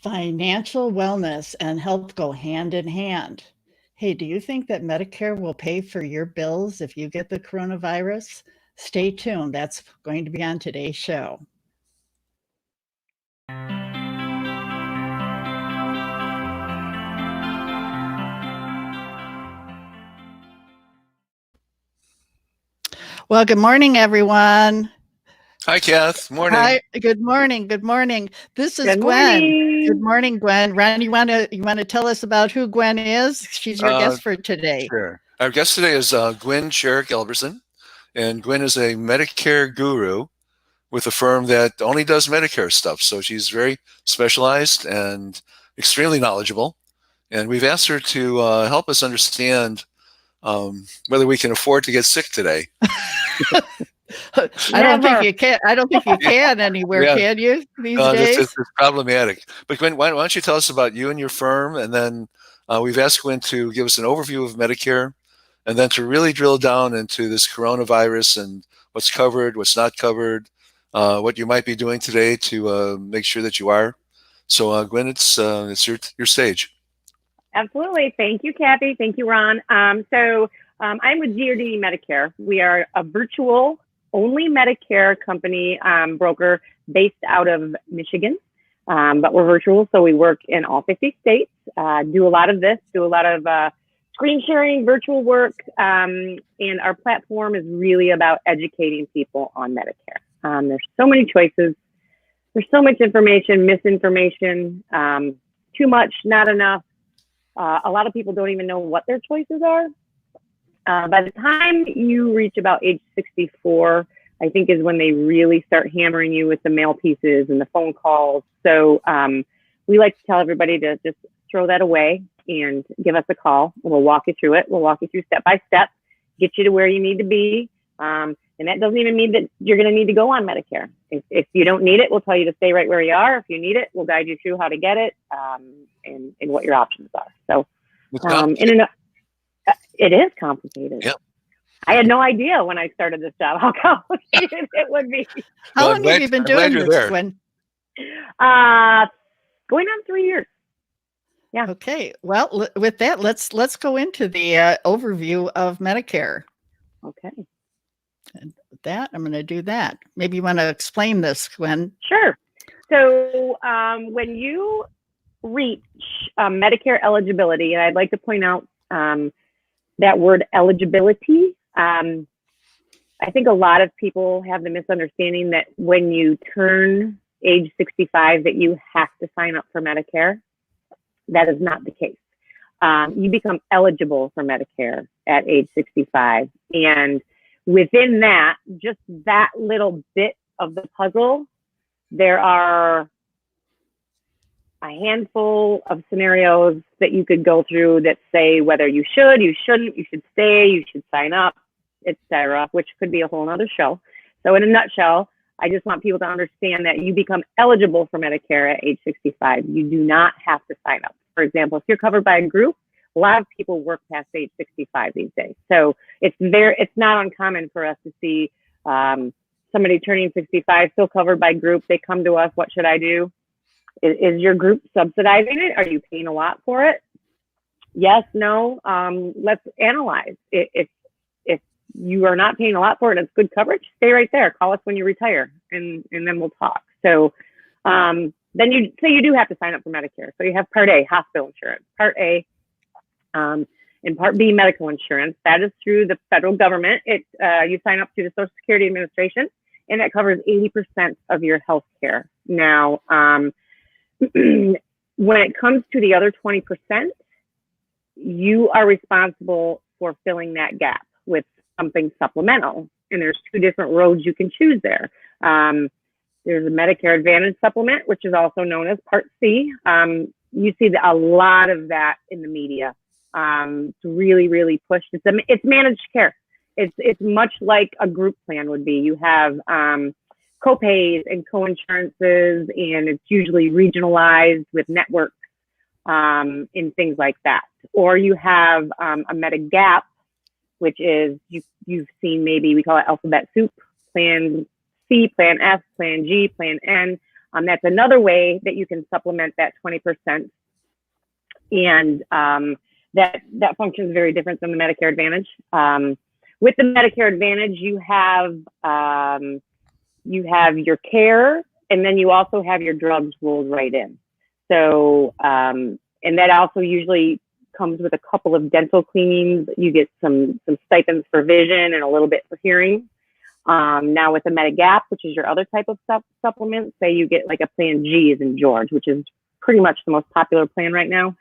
Financial wellness and health go hand in hand. Hey, do you think that Medicare will pay for your bills if you get the coronavirus? Stay tuned. That's going to be on today's show. Well, good morning, everyone. Hi, Kath. Morning. Hi. Good morning. Good morning. This is Good Gwen. morning. Good morning, Gwen. Ron, you want to tell us about who Gwen is? She's your guest for today. Sure. Our guest today is Gwynn Elberson, and Gwynn is a Medicare guru with a firm that only does Medicare stuff. So she's very specialized and extremely knowledgeable. And we've asked her to help us understand whether we can afford to get sick today. I don't think you can. I don't think you can anywhere, can you? These days, it's problematic. But Gwen, why don't you tell us about you and your firm, and then we've asked Gwen to give us an overview of Medicare, and then to really drill down into this coronavirus and what's covered, what's not covered, what you might be doing today to make sure that you are. So, Gwen, it's your stage. Absolutely. Thank you, Kathy. Thank you, Ron. I'm with GRD Medicare. We are a virtual only Medicare company broker based out of Michigan, but we're virtual, so we work in all 50 states, do a lot of screen sharing, virtual work, and our platform is really about educating people on Medicare. There's so many choices. There's so much information, misinformation, too much, not enough. A lot of people don't even know what their choices are. By the time you reach about age 64, I think is when they really start hammering you with the mail pieces and the phone calls. So we like to tell everybody to just throw that away and give us a call. We'll walk you through it. We'll walk you through step by step, get you to where you need to be. And that doesn't even mean that you're going to need to go on Medicare. If you don't need it, we'll tell you to stay right where you are. If you need it, we'll guide you through how to get it and what your options are. So it is complicated. Yep. I had no idea when I started this job how complicated it would be. How long have you been doing this, Gwen? Going on 3 years. Yeah. Okay. Well, with that, let's go into the overview of Medicare. Okay. And with that, I'm going to do that. Maybe you want to explain this, Gwen. Sure. So when you reach Medicare eligibility, and I'd like to point out that word eligibility, I think a lot of people have the misunderstanding that when you turn age 65 that you have to sign up for Medicare. That is not the case. You become eligible for Medicare at age 65. And within that, just that little bit of the puzzle, there are a handful of scenarios that you could go through that say whether you should, you shouldn't, you should stay, you should sign up, etc., which could be a whole nother show. So in a nutshell, I just want people to understand that you become eligible for Medicare at age 65. You do not have to sign up. For example, if you're covered by a group, a lot of people work past age 65 these days. So it's not uncommon for us to see somebody turning 65 still covered by group. They come to us, what should I do? Is your group subsidizing it? Are you paying a lot for it? Yes, no. Let's analyze. If you are not paying a lot for it and it's good coverage, stay right there. Call us when you retire, and then we'll talk. So then you do have to sign up for Medicare. So you have Part A, hospital insurance, Part A, and Part B, medical insurance. That is through the federal government. You sign up through the Social Security Administration, and that covers 80% of your health care. Now, when it comes to the other 20%, you are responsible for filling that gap with something supplemental. And there's two different roads you can choose there. There's a Medicare Advantage supplement, which is also known as Part C. You see a lot of that in the media. It's really, really pushed. It's managed care. It's much like a group plan would be. You have co-pays and co-insurances, and it's usually regionalized with networks and things like that. Or you have a Medigap, which is, you've seen, maybe we call it alphabet soup, Plan C, Plan F, Plan G, Plan N. That's another way that you can supplement that 20%. And that functions very different than the Medicare Advantage. With the Medicare Advantage, you have your care, and then you also have your drugs rolled right in. So, and that also usually comes with a couple of dental cleanings. You get some stipends for vision and a little bit for hearing. Now with the Medigap, which is your other type of supplement, say you get like a plan G as in George, which is pretty much the most popular plan right now.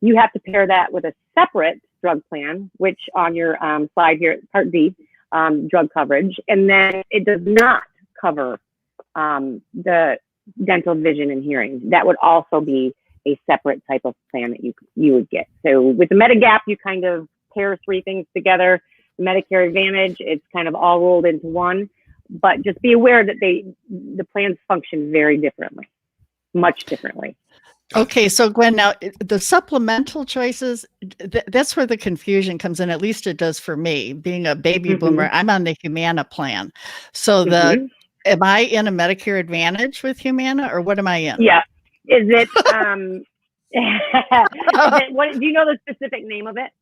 You have to pair that with a separate drug plan, which on your slide here, Part D, drug coverage, and then it does not cover the dental, vision, and hearing. That would also be a separate type of plan that you would get. So with the Medigap, you kind of pair three things together. The Medicare Advantage, it's kind of all rolled into one, but just be aware that the plans function very differently, much differently. Okay, so Gwen, now the supplemental choices, that's where the confusion comes in. At least it does for me. Being a baby boomer, I'm on the Humana plan. So am I in a Medicare Advantage with Humana, or what am I in? Yeah. Is it, what, do you know the specific name of it?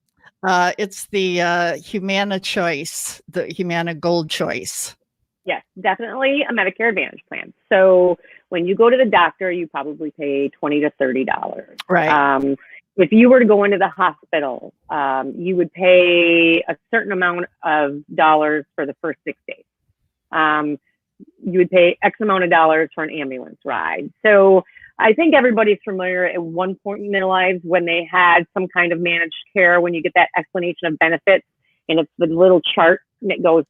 It's the Humana Choice, the Humana Gold Choice. Yes, definitely a Medicare Advantage plan. So when you go to the doctor, you probably pay $20 to $30. Right. If you were to go into the hospital, you would pay a certain amount of dollars for the first 6 days. You would pay X amount of dollars for an ambulance ride. So I think everybody's familiar at one point in their lives when they had some kind of managed care, when you get that explanation of benefits, and it's the little chart and it goes,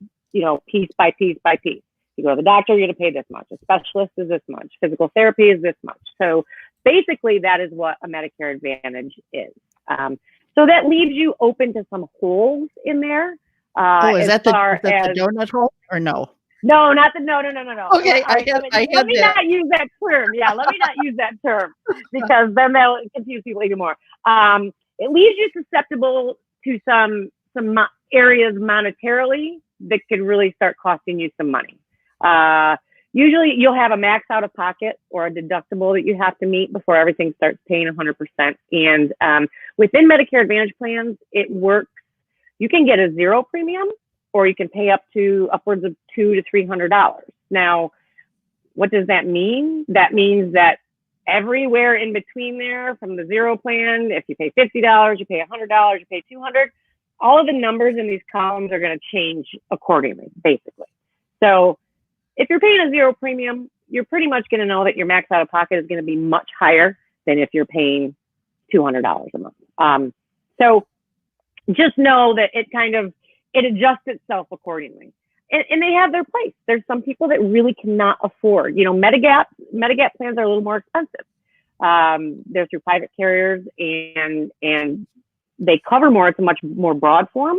piece by piece by piece. You go to the doctor, you're going to pay this much. A specialist is this much. Physical therapy is this much. So basically that is what a Medicare Advantage is. So that leaves you open to some holes in there. Is that the donut hole or no? No, not the, no. Okay, let me not use that term. Yeah, let me not use that term because then they'll confuse people even more. It leaves you susceptible to some areas monetarily that could really start costing you some money. Usually you'll have a max out of pocket or a deductible that you have to meet before everything starts paying 100%. And within Medicare Advantage plans, it works. You can get a zero premium, or you can pay up to upwards of $200 to $300. Now, what does that mean? That means that everywhere in between there, from the zero plan, if you pay $50, you pay $100, you pay $200, all of the numbers in these columns are going to change accordingly, basically. So if you're paying a zero premium, you're pretty much going to know that your max out of pocket is going to be much higher than if you're paying $200 a month. So just know that it adjusts itself accordingly. And they have their place. There's some people that really cannot afford, Medigap plans are a little more expensive. They're through private carriers and they cover more. It's a much more broad form.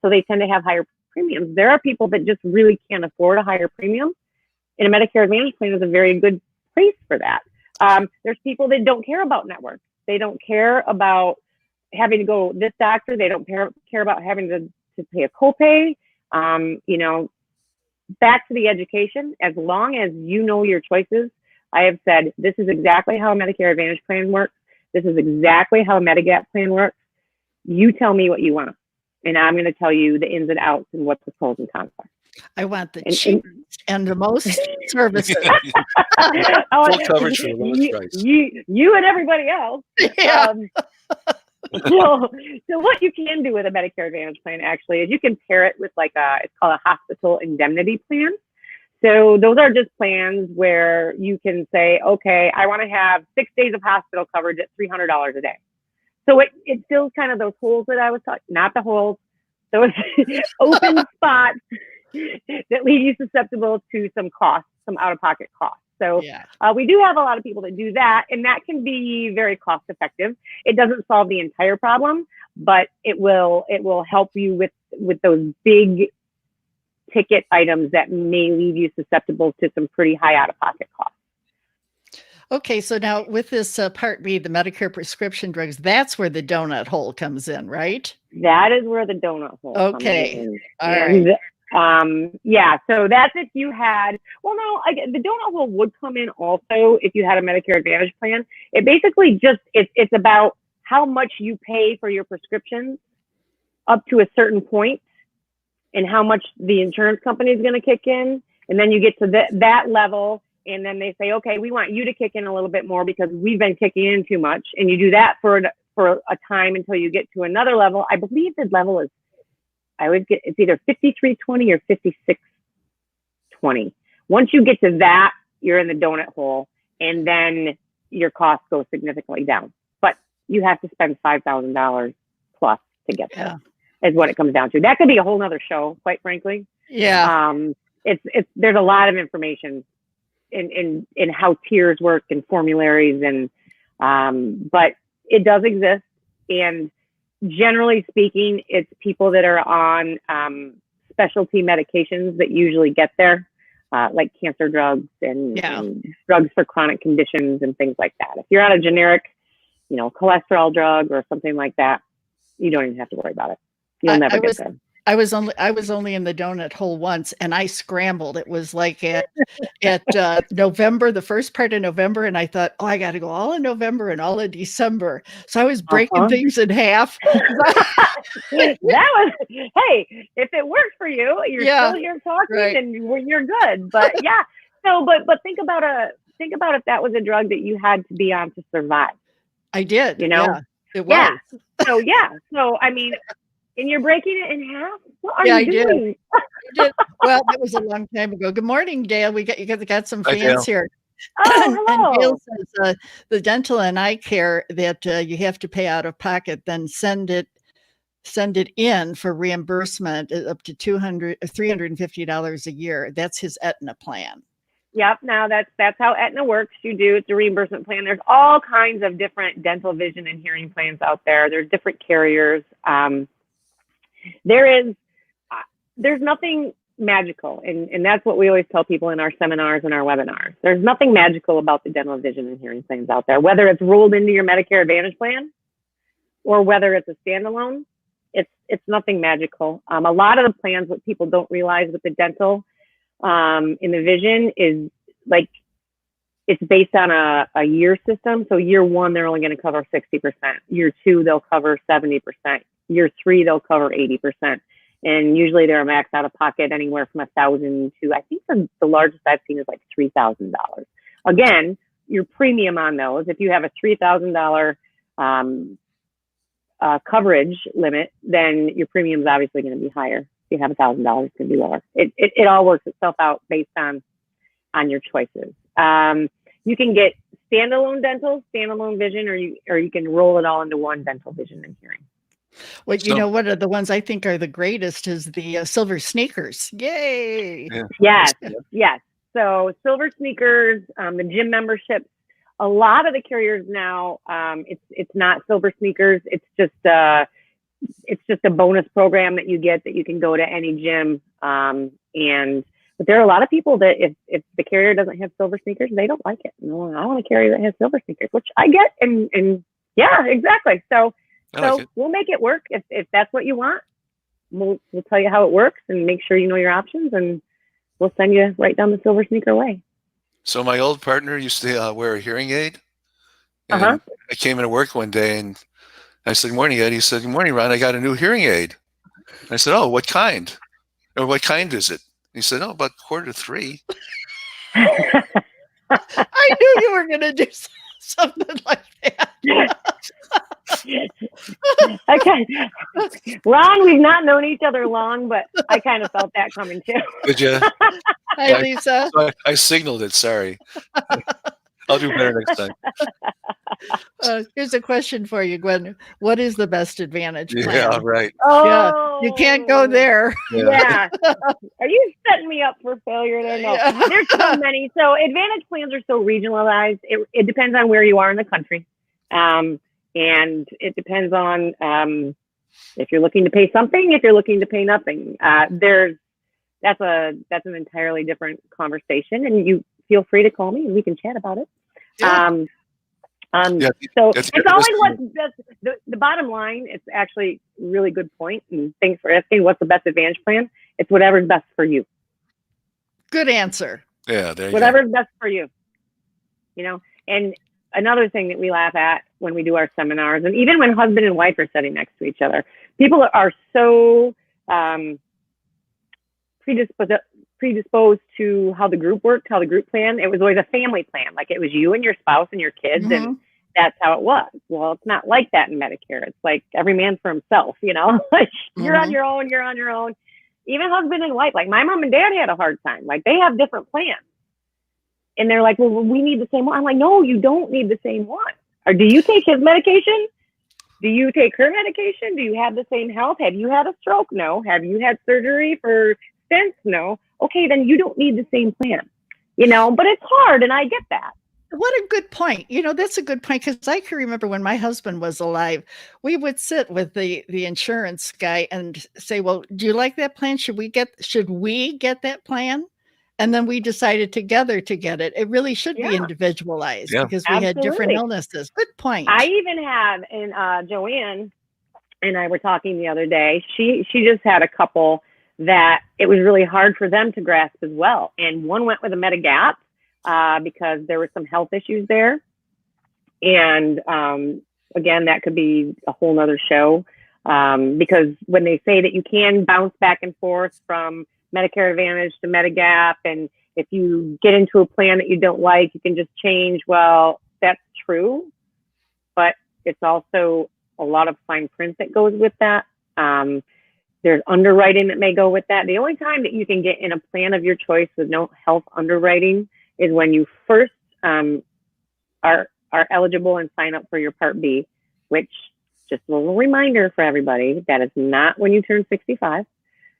So they tend to have higher premiums. There are people that just really can't afford a higher premium. And a Medicare Advantage plan is a very good place for that. There's people that don't care about networks. They don't care about having to go this doctor. They don't care about having to pay a copay. Back to the education, as long as you know your choices. I have said, this is exactly how a Medicare Advantage plan works. This is exactly how a Medigap plan works. You tell me what you want, and I'm going to tell you the ins and outs and what the pros and cons are. I want the cheapest and the most services. Full coverage for the lowest price. You and everybody else. Yeah. So what you can do with a Medicare Advantage plan actually is you can pair it with it's called a hospital indemnity plan. So those are just plans where you can say, okay, I want to have 6 days of hospital coverage at $300 a day. So it fills kind of those holes that I was talking, not the holes. So it's open spots that leave you susceptible to some costs, some out-of-pocket costs. So we do have a lot of people that do that, and that can be very cost effective. It doesn't solve the entire problem, but it will help you with those big ticket items that may leave you susceptible to some pretty high out-of-pocket costs. Okay, so now with this Part B, the Medicare prescription drugs, that's where the donut hole comes in, right? That is where the donut hole comes in. All right. Yeah, so that's if you had, well, no, the donut hole would come in also if you had a Medicare Advantage plan. It basically just, it's about how much you pay for your prescriptions up to a certain point and how much the insurance company is going to kick in. And then you get to that level, and then they say, okay, we want you to kick in a little bit more because we've been kicking in too much. And you do that for a time until you get to another level. I believe the level is, it's either 5320 or 5620. Once you get to that, you're in the donut hole, and then your costs go significantly down. But you have to spend $5,000 plus to get there, is what it comes down to. That could be a whole nother show, quite frankly. Yeah. There's a lot of information in how tiers work and formularies, and but it does exist. And generally speaking, it's people that are on specialty medications that usually get there, like cancer drugs and drugs for chronic conditions and things like that. If you're on a generic, cholesterol drug or something like that, you don't even have to worry about it. You'll never get there. I was only in the donut hole once, and I scrambled. It was like at November, the first part of November, and I thought, I got to go all in November and all in December. So I was breaking things in half. Hey, if it works for you, you're still here talking, and you're good. But but think about if that was a drug that you had to be on to survive. I did. It was. Yeah. So I mean. And you're breaking it in half? What are you doing? I did. Well, that was a long time ago. Good morning, Dale. You got some fans here. Oh, hello. And Dale says the dental and eye care that you have to pay out of pocket, then send it in for reimbursement up to $350 a year. That's his Aetna plan. Yep. Now that's how Aetna works. It's a reimbursement plan. There's all kinds of different dental, vision, and hearing plans out there. There's different carriers. There's nothing magical, and that's what we always tell people in our seminars and our webinars. There's nothing magical about the dental, vision, and hearing plans out there, whether it's rolled into your Medicare Advantage plan or whether it's a standalone. It's nothing magical. A lot of the plans, what people don't realize with the dental in the vision is like it's based on a year system. So year one, they're only going to cover 60%. Year two, they'll cover 70%. Year three, they'll cover 80%. And usually they're max out of pocket anywhere from $1,000 to, I think the largest I've seen is like $3,000. Again, your premium on those, if you have a $3,000 coverage limit, then your premium is obviously going to be higher. If you have $1,000, it's going to be lower. It all works itself out based on your choices. You can get standalone dental, standalone vision, or you can roll it all into one dental, vision, and hearing. Well, one of the ones I think are the greatest is the silver sneakers. Yay! Yeah. Yes. So silver sneakers, the gym memberships. A lot of the carriers now, it's not silver sneakers. It's just a bonus program that you get that you can go to any gym. But there are a lot of people that if the carrier doesn't have silver sneakers, they don't like it. No, I want a carrier that has silver sneakers, which I get. And yeah, exactly. So we'll make it work if that's what you want. We'll tell you how it works and make sure you know your options, and we'll send you right down the silver sneaker way. So my old partner used to wear a hearing aid. And I came into work one day and I said, "Good morning, Ed." He said, "Good morning, Ron. I got a new hearing aid." I said, "Oh, what kind? Or what kind is it?" He said, "Oh, about $2.25." I knew you were going to do something like that. Okay. Ron, we've not known each other long, but I kind of felt that coming too. Did you? Hi, Lisa. I signaled it. Sorry. I'll do better next time. Here's a question for you, Gwen. What is the best Advantage plan? Yeah, right. Oh, yeah, you can't go there. Yeah. Are you setting me up for failure there? No. Yeah. There's so many. So Advantage plans are so regionalized. It depends on where you are in the country. And it depends on if you're looking to pay something, if you're looking to pay nothing. That's an entirely different conversation, and you feel free to call me and we can chat about it. Yeah. So it's always the bottom line. It's actually a really good point, and thanks for asking. What's the best Advantage plan? It's whatever's best for you. Good answer. Yeah, there you Whatever's best for you. You know, and another thing that we laugh at when we do our seminars, and even when husband and wife are sitting next to each other, people are so predisposed to how the group worked, how the group planned. It was always a family plan. Like it was you and your spouse and your kids, and that's how it was. Well, it's not like that in Medicare. It's like every man for himself, you know, like you're on your own, you're on your own. Even husband and wife, like my mom and dad had a hard time. Like they have different plans. And they're like, well, we need the same one. I'm like, no, you don't need the same one. Or do you take his medication? Do you take her medication? Do you have the same health? Have you had a stroke? No. Have you had surgery for stents? No. Okay, then you don't need the same plan, you know, but it's hard. And I get that. What a good point. You know, that's a good point, because I can remember when my husband was alive, we would sit with the insurance guy and say, well, do you like that plan? Should we get that plan? And then we decided together to get it. It really should be individualized because we had different illnesses. Good point. I even have, and Joanne and I were talking the other day, she just had a couple that it was really hard for them to grasp as well. And one went with a Medigap because there were some health issues there. And again, that could be a whole nother show because when they say that you can bounce back and forth from Medicare Advantage to Medigap, and if you get into a plan that you don't like, you can just change. Well, that's true, but it's also a lot of fine print that goes with that. There's underwriting that may go with that. The only time that you can get in a plan of your choice with no health underwriting is when you first are eligible and sign up for your Part B, which, just a little reminder for everybody, that is not when you turn 65.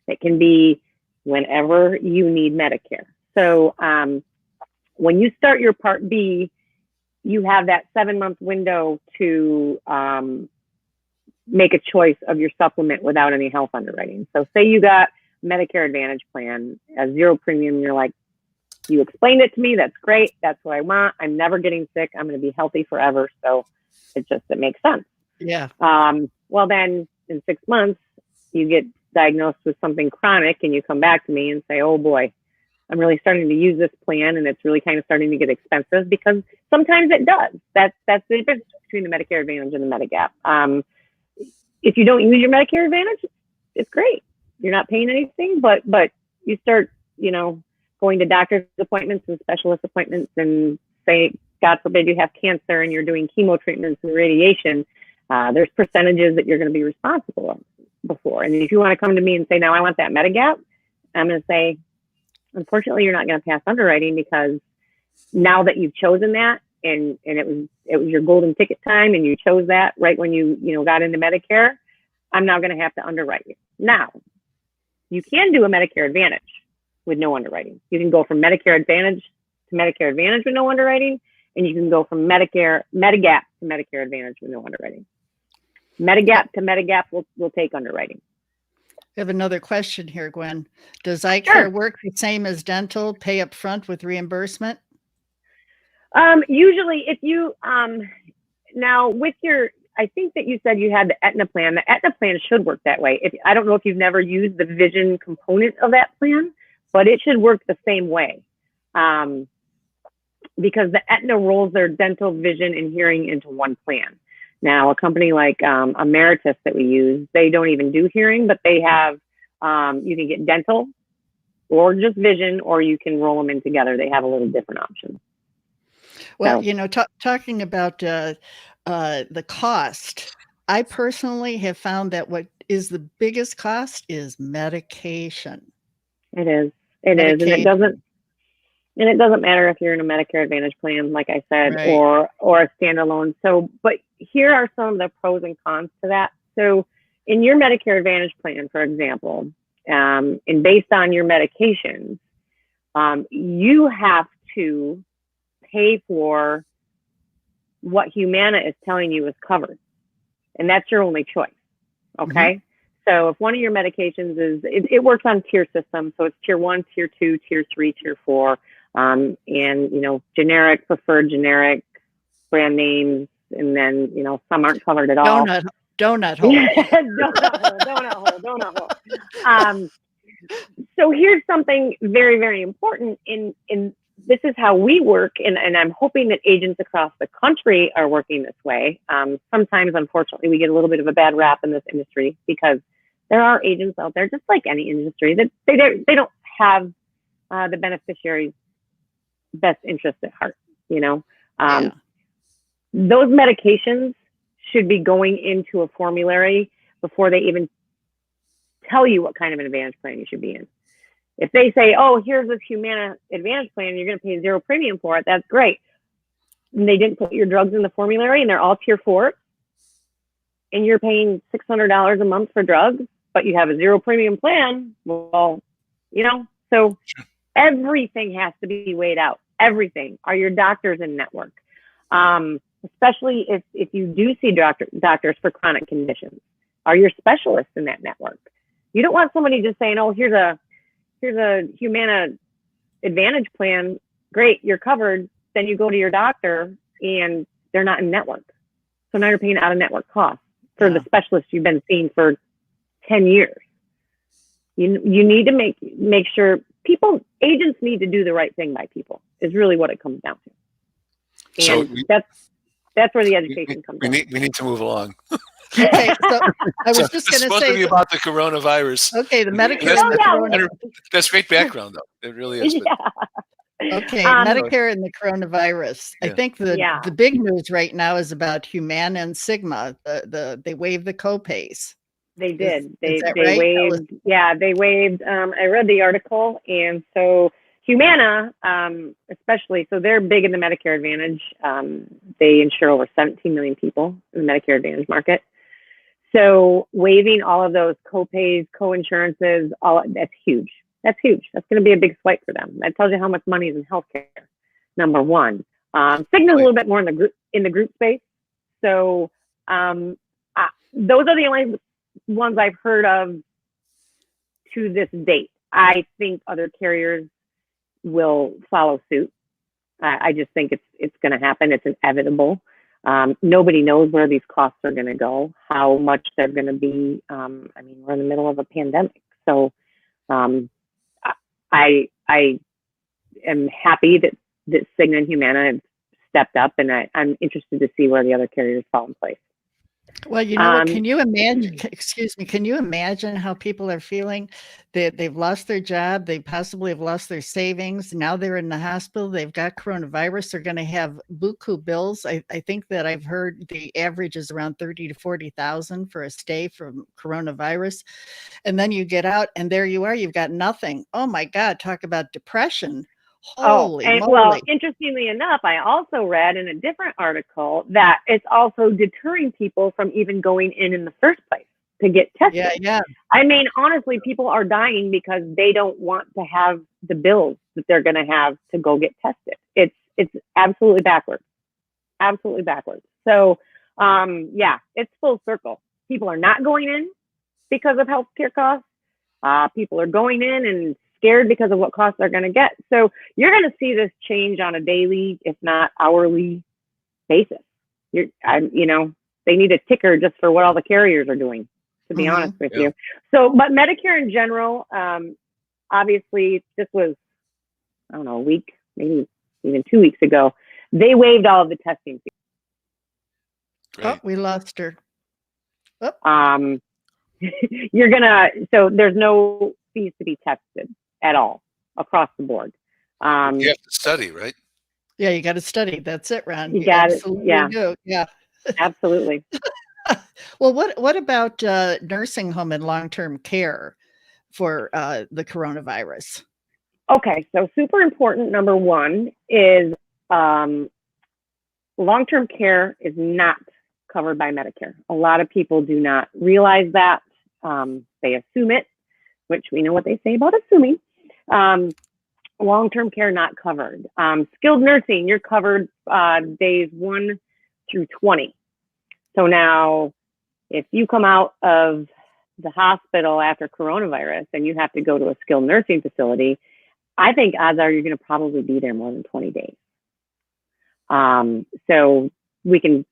It can be whenever you need Medicare. So when you start your Part B, you have that 7-month window to make a choice of your supplement without any health underwriting. So say you got Medicare Advantage plan, a 0 premium, you're like, you explained it to me, that's great, that's what I want, I'm never getting sick, I'm going to be healthy forever, so it makes sense. Yeah. Well, then in 6 months, you get diagnosed with something chronic and you come back to me and say, oh boy, I'm really starting to use this plan and it's really kind of starting to get expensive, because sometimes it does. That's the difference between the Medicare Advantage and the Medigap. If you don't use your Medicare Advantage, it's great. You're not paying anything, but you start, you know, going to doctor's appointments and specialist appointments and say, God forbid you have cancer and you're doing chemo treatments and radiation, there's percentages that you're going to be responsible before. And if you want to come to me and say, now I want that Medigap, I'm going to say, unfortunately, you're not going to pass underwriting, because now that you've chosen that, and it was your golden ticket time, and you chose that right when you got into Medicare, I'm now going to have to underwrite you. Now, you can do a Medicare Advantage with no underwriting. You can go from Medicare Advantage to Medicare Advantage with no underwriting, and you can go from Medigap to Medicare Advantage with no underwriting. Medigap to Medigap will take underwriting. We have another question here, Gwen. Does eye care work the same as dental, pay up front with reimbursement? Usually if you, now with I think that you said you had the Aetna plan. The Aetna plan should work that way. I don't know if you've never used the vision component of that plan, but it should work the same way. Because the Aetna rolls their dental, vision, and hearing into one plan. Now, a company like Emeritus that we use, they don't even do hearing, but they have, you can get dental or just vision, or you can roll them in together. They have a little different options. Well, talking about the cost, I personally have found that what is the biggest cost is medication. It is. It is. And it doesn't matter if you're in a Medicare Advantage plan, like I said, right, or a standalone. So, but here are some of the pros and cons to that. So in your Medicare Advantage plan, for example, and based on your medications, you have to pay for what Humana is telling you is covered. And that's your only choice. Okay. Mm-hmm. So if one of your medications it works on tier system. So it's tier 1, tier 2, tier 3, tier 4. And, generic, preferred generic, brand names. And then, some aren't covered at all. Donut hole. donut hole. So here's something very, very important in this is how we work, and I'm hoping that agents across the country are working this way. Sometimes, unfortunately, we get a little bit of a bad rap in this industry because there are agents out there, just like any industry, that they don't have the beneficiary's best interest at heart. Those medications should be going into a formulary before they even tell you what kind of an Advantage plan you should be in. If they say, oh, here's this Humana Advantage plan, you're going to pay zero premium for it, that's great. And they didn't put your drugs in the formulary and they're all tier 4, and you're paying $600 a month for drugs, but you have a zero premium plan, well, so everything has to be weighed out. Everything. Are your doctors in network? Especially if you do see doctors for chronic conditions. Are your specialists in that network? You don't want somebody just saying, oh, here's a Humana Advantage plan. Great, you're covered. Then you go to your doctor and they're not in network. So now you're paying out of network costs for the specialist you've been seeing for 10 years. You need to make sure agents need to do the right thing by people is really what it comes down to. And that's where the education comes in. We need to move along. Okay, so I was just going to supposed to be say about the coronavirus. Okay, the Medicare. That's great background, though. It really is. Okay, Medicare and the coronavirus. Yeah. I think the big news right now is about Humana and Sigma. They waived the copays. They did. They right? waived. They waived. I read the article, and so Humana, especially, so they're big in the Medicare Advantage. They insure over 17 million people in the Medicare Advantage market. So waiving all of those copays, co-insurances, that's huge. That's huge. That's going to be a big swipe for them. That tells you how much money is in healthcare. Number one. Cigna's a little bit more in the group space. So those are the only ones I've heard of to this date. I think other carriers will follow suit. I just think it's going to happen. It's inevitable. Nobody knows where these costs are going to go, how much they're going to be. We're in the middle of a pandemic. So I am happy that Cigna and Humana have stepped up, and I'm interested to see where the other carriers fall in place. Well, what, can you imagine, can you imagine how people are feeling? They've lost their job. They possibly have lost their savings. Now they're in the hospital. They've got coronavirus. They're going to have buku bills. I think that I've heard the average is around 30 to 40,000 for a stay from coronavirus. And then you get out and there you are, you've got nothing. Oh my God, talk about depression. Holy moly. Well, interestingly enough, I also read in a different article that it's also deterring people from even going in the first place to get tested. Yeah. Honestly, people are dying because they don't want to have the bills that they're going to have to go get tested. It's absolutely backwards. Absolutely backwards. So, it's full circle. People are not going in because of healthcare costs. People are going in and scared because of what costs they're going to get. So you're going to see this change on a daily, if not hourly basis. They need a ticker just for what all the carriers are doing, to be honest with you. So, but Medicare in general, obviously this was, a week, maybe even 2 weeks ago, they waived all of the testing fees. Oh, we lost her. Oh. So there's no fees to be tested at all across the board. You have to study, right? Yeah, you got to study. That's it, Ron. You got it. Yeah. Yeah. Absolutely. Well, what about nursing home and long-term care for the coronavirus? Okay, so super important. Number one is long-term care is not covered by Medicare. A lot of people do not realize that. They assume it, which we know what they say about assuming. Long-term care not covered. Skilled nursing, you're covered days 1 through 20. So now, if you come out of the hospital after coronavirus and you have to go to a skilled nursing facility, I think odds are you're going to probably be there more than 20 days. So we can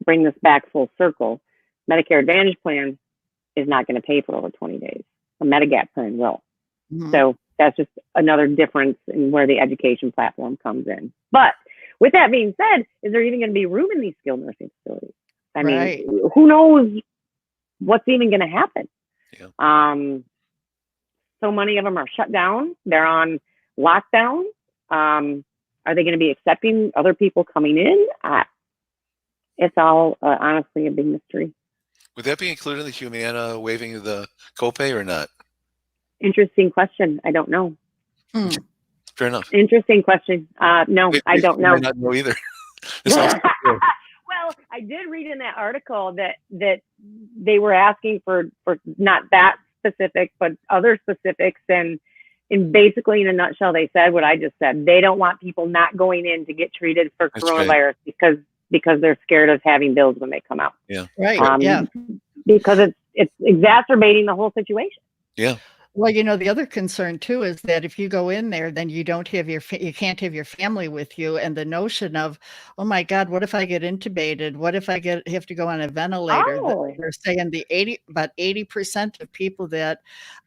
bring this back full circle. Medicare Advantage plan is not going to pay for over 20 days. a Medigap plan will. Mhm. So that's just another difference in where the education platform comes in. But with that being said, is there even going to be room in these skilled nursing facilities? I mean, Right. who knows what's even going to happen? Yeah. So many of them are shut down. They're on lockdown. Are they going to be accepting other people coming in? It's all honestly a big mystery. Would that be included in the Humana waiving the copay or not? Interesting question. I don't know. Hmm. Fair enough. Interesting question. No, I don't We know. might not know either. It's not clear. Well, I did read in that article that they were asking for not that specific, but other specifics, and basically in a nutshell, they said what I just said. They don't want people not going in to get treated for That's right. coronavirus because they're scared of having bills when they come out. Yeah. Right. Yeah. Because it's exacerbating the whole situation. Yeah. Well, the other concern too is that if you go in there, then you don't have you can't have your family with you, and the notion of, oh my God, what if I get intubated? What if I have to go on a ventilator? Oh. They're saying about 80% of people that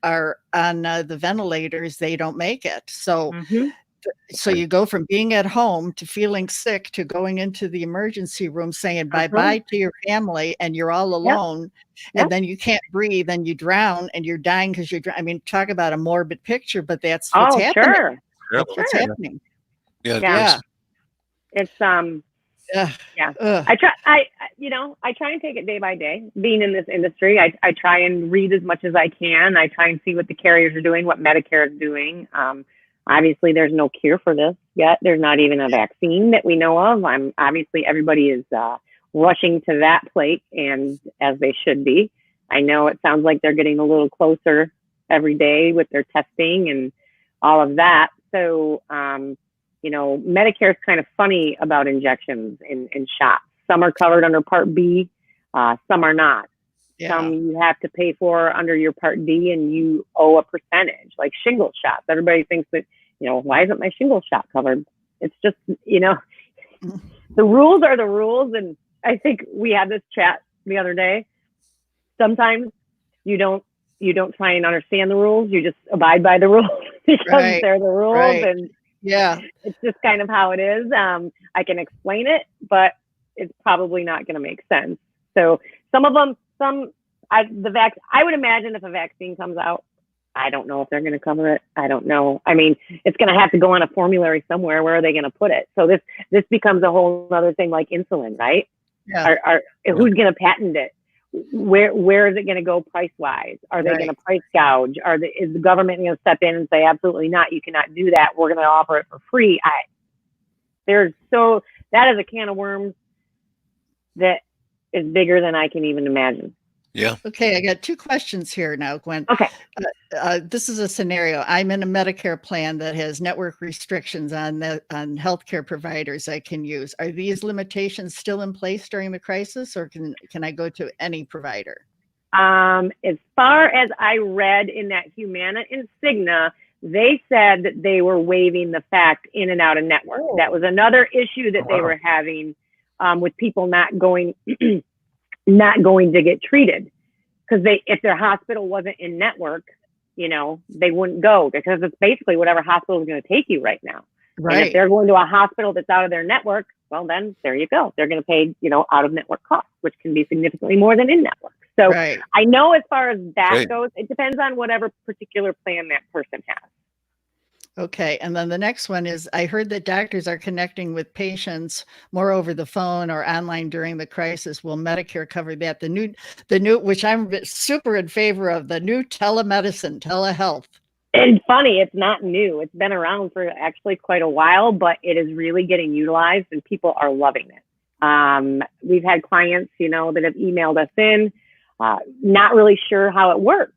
are on the ventilators, they don't make it. So. Mm-hmm. So you go from being at home to feeling sick to going into the emergency room saying bye-bye to your family, and you're all alone. Yep. And then you can't breathe and you drown and you're dying because I mean, talk about a morbid picture, but that's what's happening. Sure. That's what's happening. Yeah. Yeah. It's Yeah. I try and take it day by day. Being in this industry, I try and read as much as I can. I try and see what the carriers are doing, what Medicare is doing. Obviously, there's no cure for this yet. There's not even a vaccine that we know of. Obviously everybody is rushing to that plate, and as they should be. I know it sounds like they're getting a little closer every day with their testing and all of that. So, Medicare is kind of funny about injections and shots. Some are covered under Part B, some are not. Yeah. Some you have to pay for under your Part D, and you owe a percentage, like shingle shots. Everybody thinks that, why isn't my shingle shot covered? It's just, the rules are the rules. And I think we had this chat the other day. Sometimes you don't try and understand the rules. You just abide by the rules because they're the rules. Right. And yeah, it's just kind of how it is. I can explain it, but it's probably not going to make sense. So some of them, I would imagine if a vaccine comes out, I don't know if they're going to cover it. I don't know. I mean, it's going to have to go on a formulary somewhere. Where are they going to put it? So this becomes a whole other thing, like insulin, right? Yeah. Who's going to patent it? Where is it going to go price wise? Are they going to price gouge? Is the government going to step in and say, absolutely not, you cannot do that, we're going to offer it for free? That is a can of worms that is bigger than I can even imagine. Yeah. Okay, I got two questions here now, Gwen. Okay. This is a scenario. I'm in a Medicare plan that has network restrictions on healthcare providers I can use. Are these limitations still in place during the crisis, or can I go to any provider? As far as I read in that Humana and Cigna, they said that they were waiving the fact in and out of network. That was another issue that they were having with people not going to get treated, because if their hospital wasn't in network, they wouldn't go, because it's basically whatever hospital is going to take you right now. Right. And if they're going to a hospital that's out of their network, well, then there you go. They're going to pay, out of network costs, which can be significantly more than in network. So I know as far as that goes, it depends on whatever particular plan that person has. Okay. And then the next one is, I heard that doctors are connecting with patients more over the phone or online during the crisis. Will Medicare cover that? The new, which I'm super in favor of, the new telemedicine, telehealth. And funny, it's not new. It's been around for actually quite a while, but it is really getting utilized and people are loving it. We've had clients, that have emailed us in, not really sure how it works.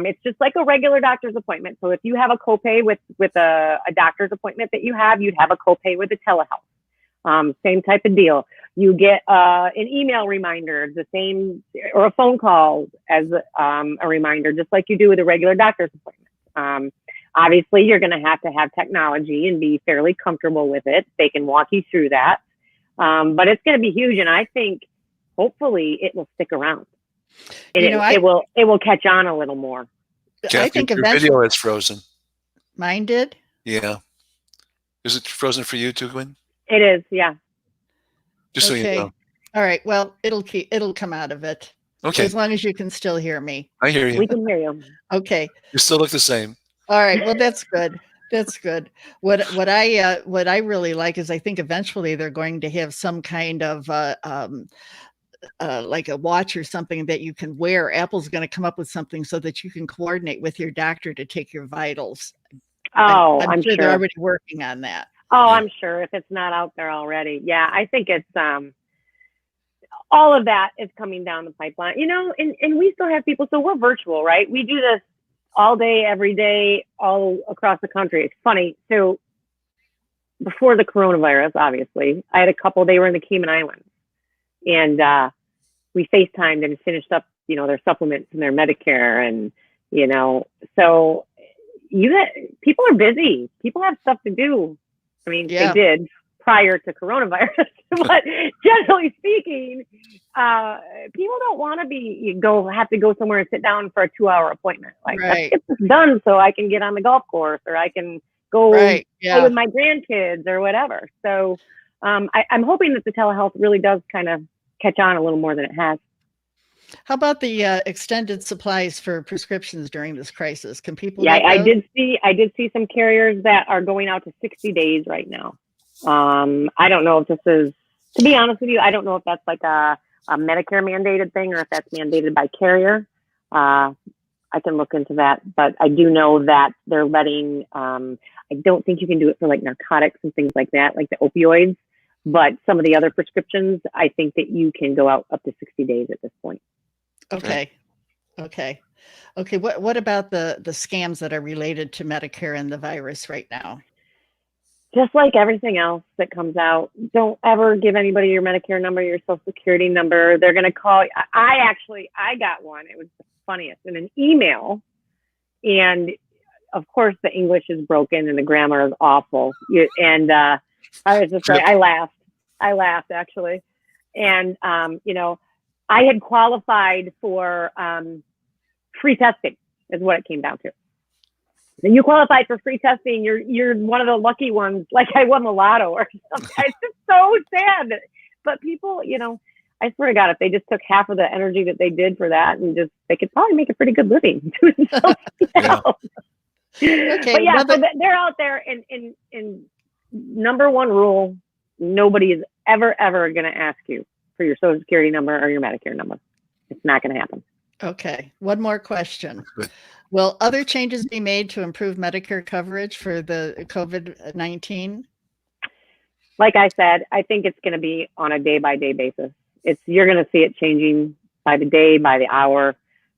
It's just like a regular doctor's appointment. So if you have a copay with a doctor's appointment that you'd have a copay with a telehealth. Same type of deal. You get an email reminder, the same, or a phone call as a reminder, just like you do with a regular doctor's appointment. Obviously, you're going to have technology and be fairly comfortable with it. They can walk you through that. But it's going to be huge. And I think hopefully it will stick around. And it will catch on a little more. I think your eventually video is frozen. mine did. Yeah. Is it frozen for you too, Gwynn? It is, yeah. Just so you Okay. know. All right. Well, it'll come out of it. Okay. As long as you can still hear me. I hear you. We can hear you. Okay. You still look the same. All right. Well, that's good. That's good. What I really like is I think eventually they're going to have some kind of like a watch or something that you can wear. Apple's going to come up with something so that you can coordinate with your doctor to take your vitals. Oh, I'm sure they're already working on that. Oh, Yeah. I'm sure if it's not out there already. Yeah, I think it's all of that is coming down the pipeline. You know, and we still have people, so we're virtual, right? We do this all day, every day, all across the country. It's funny. So before the coronavirus, obviously, I had a couple, they were in the Cayman Islands. And we FaceTimed and finished up, you know, their supplements and their Medicare. And, you know, so people are busy. People have stuff to do. I mean, Yeah. they did prior to coronavirus, but generally speaking, people don't want to have to go somewhere and sit down for a 2-hour appointment. Like, Right. let's get this done so I can get on the golf course or I can go Right. play Yeah. with my grandkids or whatever. So I'm hoping that the telehealth really does kind of catch on a little more than it has. How about the extended supplies for prescriptions during this crisis? Can people? Yeah, get I those? did see some carriers that are going out to 60 days right now. I don't know if this is, to be honest with you, I don't know if that's like a Medicare mandated thing or if that's mandated by carrier. I can look into that, but I do know that they're letting, I don't think you can do it for like narcotics and things like that, like the opioids, but some of the other prescriptions, I think that you can go out up to 60 days at this point. Okay. Okay. Okay. What about the scams that are related to Medicare and the virus right now? Just like everything else that comes out, don't ever give anybody your Medicare number, your social security number. They're going to call. I got one. It was the funniest in an email. And of course the English is broken and the grammar is awful. And I was just like, I laughed actually. And, you know, I had qualified for free testing is what it came down to. And you qualified for free testing, you're one of the lucky ones, like I won the lotto or something. It's just so sad. But people, you know, I swear to God, if they just took half of the energy that they did for that and just, they could probably make a pretty good living doing something else. Okay. But yeah, well, so they're out there, and number one rule, nobody is ever going to ask you for your social security number or your Medicare number. It's not going to happen. okay. One more question. Will other changes be made to improve Medicare coverage for the COVID-19? Like I said, I think it's going to be on a day-by-day basis. You're going to see it changing by the day, by the hour.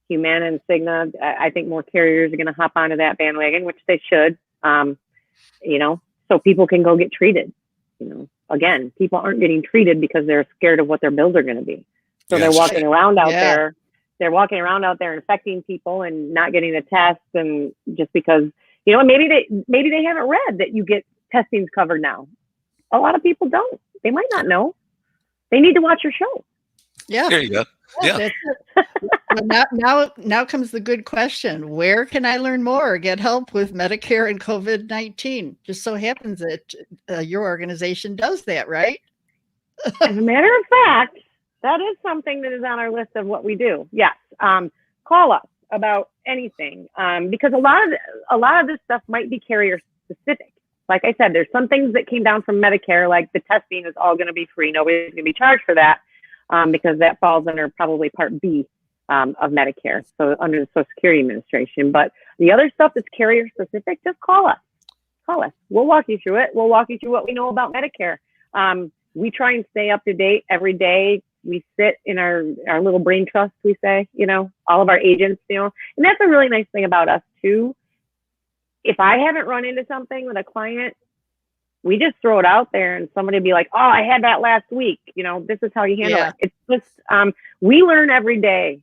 Humana and Cigna, I think more carriers are going to hop onto that bandwagon, which they should, you know, so people can go get treated. You know, again, people aren't getting treated because they're scared of what their bills are going to be. So they're walking around out there. They're walking around out there infecting people and not getting the tests. And just because, you know, maybe they haven't read that you get testings covered now. A lot of people don't. They might not know. They need to watch your show. Yeah. There you go. Yeah. Now comes the good question. Where can I learn more or get help with Medicare and COVID-19? Just so happens that your organization does that, right? As a matter of fact, that is something that is on our list of what we do. Yes. Call us about anything, because a lot of this stuff might be carrier specific. Like I said, there's some things that came down from Medicare, like the testing is all going to be free. Nobody's going to be charged for that, because that falls under probably Part B of Medicare, so under the Social Security Administration. But the other stuff that's carrier specific, just call us. Call us. We'll walk you through it. We'll walk you through what we know about Medicare. We try and stay up to date every day. We sit in our little brain trust, we say, you know, all of our agents, you know, and that's a really nice thing about us too. If I haven't run into something with a client, we just throw it out there and somebody will be like, oh, I had that last week. You know, this is how you handle it. It's just, we learn every day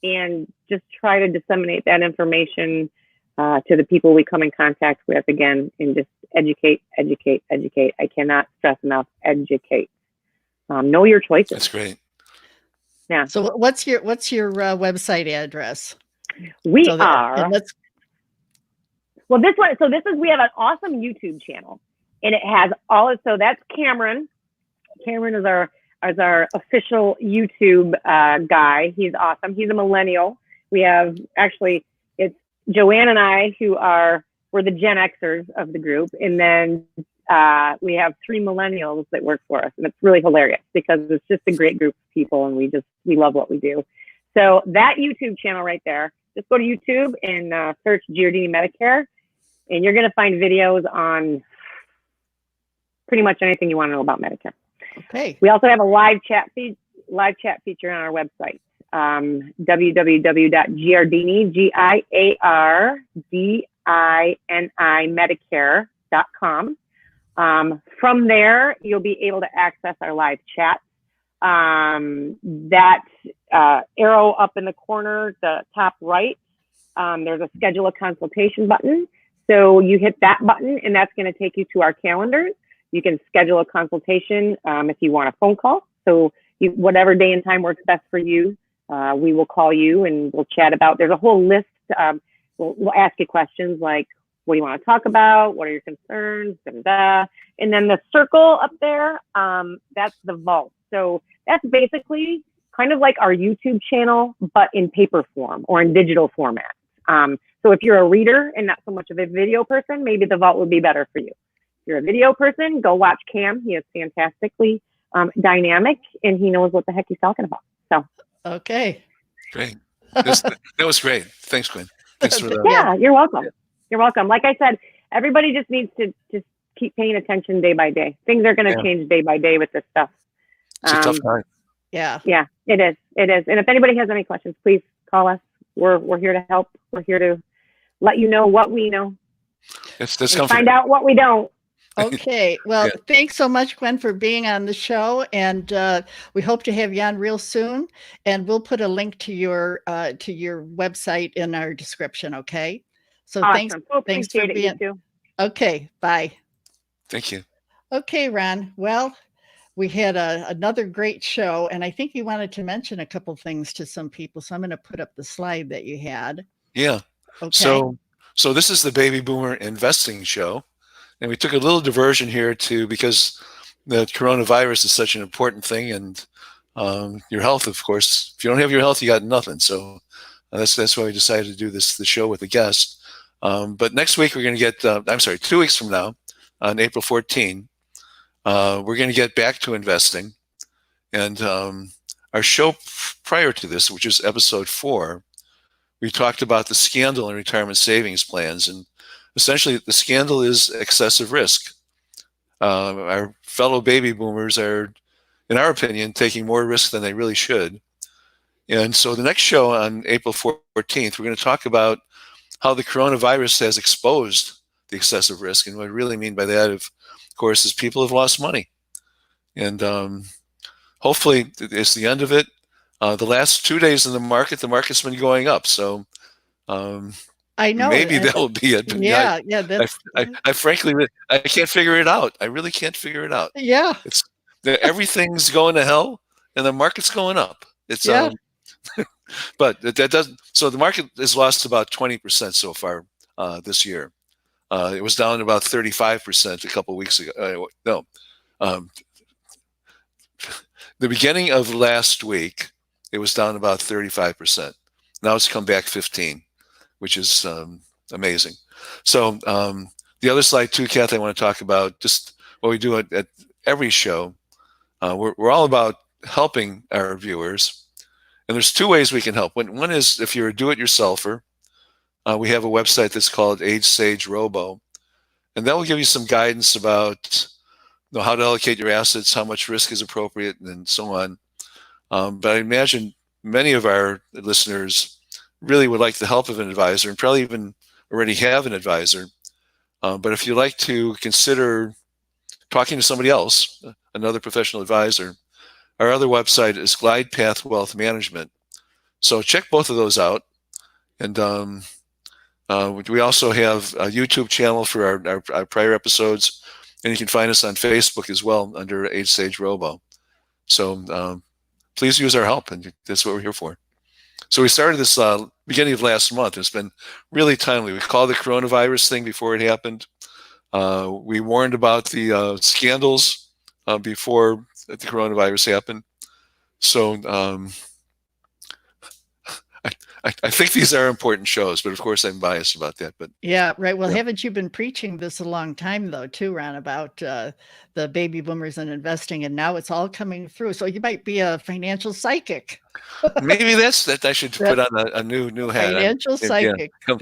and just try to disseminate that information to the people we come in contact with, again, and just educate. I cannot stress enough, educate. Know your choices. That's great. Yeah. So what's your website address? We are. Well, this one, so this is, we have an awesome YouTube channel, and it has all of, so that's Cameron. Cameron is our official YouTube guy. He's awesome. He's a millennial. We have, actually, it's Joanne and I we're the Gen Xers of the group. And then we have 3 millennials that work for us. And it's really hilarious because it's just a great group of people, and we love what we do. So that YouTube channel right there, just go to YouTube and search Giardini Medicare, and you're going to find videos on pretty much anything you want to know about Medicare. Okay. We also have a live chat feature on our website, www.giardini, Medicare.com. From there, you'll be able to access our live chat. That arrow up in the corner, the top right, there's a schedule a consultation button. So you hit that button, and that's going to take you to our calendars. You can schedule a consultation if you want a phone call. So whatever day and time works best for you, we will call you and we'll chat about. There's a whole list. We'll ask you questions like, what do you want to talk about? What are your concerns? Da, da, da. And then the circle up there, that's the vault. So that's basically kind of like our YouTube channel, but in paper form or in digital format. So if you're a reader and not so much of a video person, maybe the vault would be better for you. If you're a video person, go watch Cam. He is fantastically dynamic, and he knows what the heck he's talking about. So Okay. Great. That was great. Thanks, Gwynn. Thanks for that. Yeah, you're welcome. Yeah. You're welcome. Like I said, everybody just needs to just keep paying attention day by day. Things are going to change day by day with this stuff. It's a tough time. Yeah. Yeah, it is. It is. And if anybody has any questions, please call us. We're here to help. We're here to let you know what we know. Find out what we don't. Okay. Well, thanks so much, Gwynn, for being on the show. And we hope to have you on real soon. And we'll put a link to your website in our description. Okay. So awesome. Thanks for being. You too. Okay. Bye. Thank you. Okay, Ron. Well, we had another great show, and I think you wanted to mention a couple things to some people. So I'm going to put up the slide that you had. Yeah. Okay. So this is the Baby Boomer Investing Show. And we took a little diversion here because the coronavirus is such an important thing, and your health, of course. If you don't have your health, you got nothing. So that's why we decided to do the show with a guest. But next week we're going to get, 2 weeks from now, on April 14, we're going to get back to investing. And our show prior to this, which is episode 4, we talked about the scandal in retirement savings plans. And essentially, the scandal is excessive risk. Our fellow baby boomers are, in our opinion, taking more risk than they really should. And so the next show on April 14th, we're going to talk about how the coronavirus has exposed the excessive risk. And what I really mean by that, of course, is people have lost money. And hopefully it's the end of it. The last 2 days in the market's been going up. So I know. Maybe that will be it. Yeah, I frankly, I can't figure it out. I really can't figure it out. Yeah. Everything's going to hell, and the market's going up. It's but that doesn't. So the market has lost about 20% so far this year. It was down about 35% a couple of weeks ago. The beginning of last week, it was down about 35%. Now it's come back 15%, which is amazing. So the other slide too, Kathy, I want to talk about just what we do at every show. We're all about helping our viewers. And there's 2 ways we can help. One is if you're a do-it-yourselfer, we have a website that's called Age Sage Robo. And that will give you some guidance about how to allocate your assets, how much risk is appropriate, and so on. But I imagine many of our listeners really would like the help of an advisor, and probably even already have an advisor. But if you'd like to consider talking to somebody else, another professional advisor, our other website is Glide Path Wealth Management. So check both of those out. And we also have a YouTube channel for our prior episodes. And you can find us on Facebook as well under Age Sage Robo. So please use our help, and that's what we're here for. So we started this beginning of last month. It's been really timely. We called the coronavirus thing before it happened. We warned about the scandals before the coronavirus happened. So I think these are important shows, but of course I'm biased about that. But yeah, right. Well, yeah. haven't you been preaching this a long time though, too, Ron, about the baby boomers and investing, and now it's all coming through. So you might be a financial psychic. Maybe that's that. I should put on a new hat. Financial psychic. Come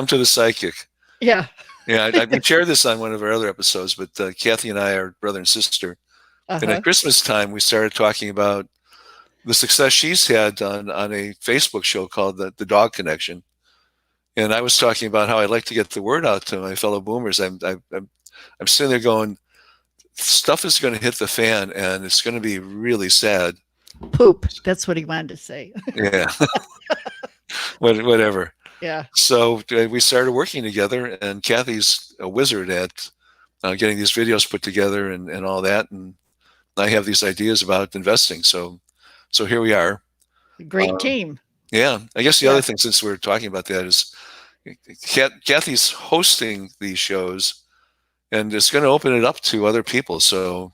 to the psychic. Yeah. Yeah, I shared this on one of our other episodes, but Kathy and I are brother and sister. And at Christmas time, we started talking about the success she's had on a Facebook show called the Dog Connection. And I was talking about how I'd like to get the word out to my fellow boomers. I'm sitting there going, stuff is going to hit the fan, and it's going to be really sad. Poop. That's what he wanted to say. Yeah. Whatever. Yeah. So we started working together, and Kathy's a wizard at getting these videos put together and all that. And I have these ideas about investing. So here we are. Great team. Yeah. I guess the other thing, since we're talking about that, is Kathy's hosting these shows, and it's going to open it up to other people. So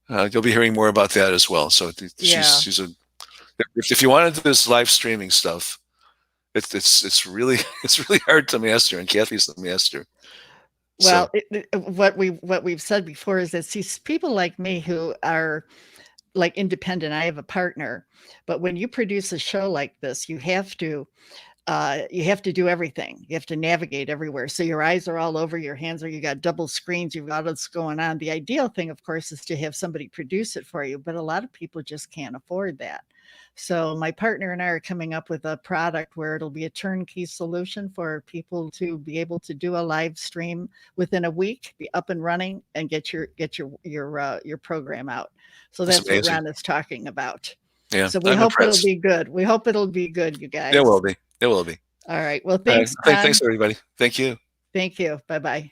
you'll be hearing more about that as well. So she's if you wanted this live streaming stuff, it's really hard to master, and Kathy's the master. Well, what we've said before is that, see, people like me who are like independent, I have a partner, but when you produce a show like this, you have to do everything. You have to navigate everywhere. So your eyes are all over, your hands are, you got double screens, you've got what's going on. The ideal thing, of course, is to have somebody produce it for you, but a lot of people just can't afford that. So my partner and I are coming up with a product where it'll be a turnkey solution for people to be able to do a live stream within a week, be up and running, and get your program out. So that's what Ron is talking about. Yeah. So we hope it'll be good. We hope it'll be good, you guys. It will be. It will be. All right. Well, thanks. Thanks, everybody. Thank you. Thank you. Bye-bye.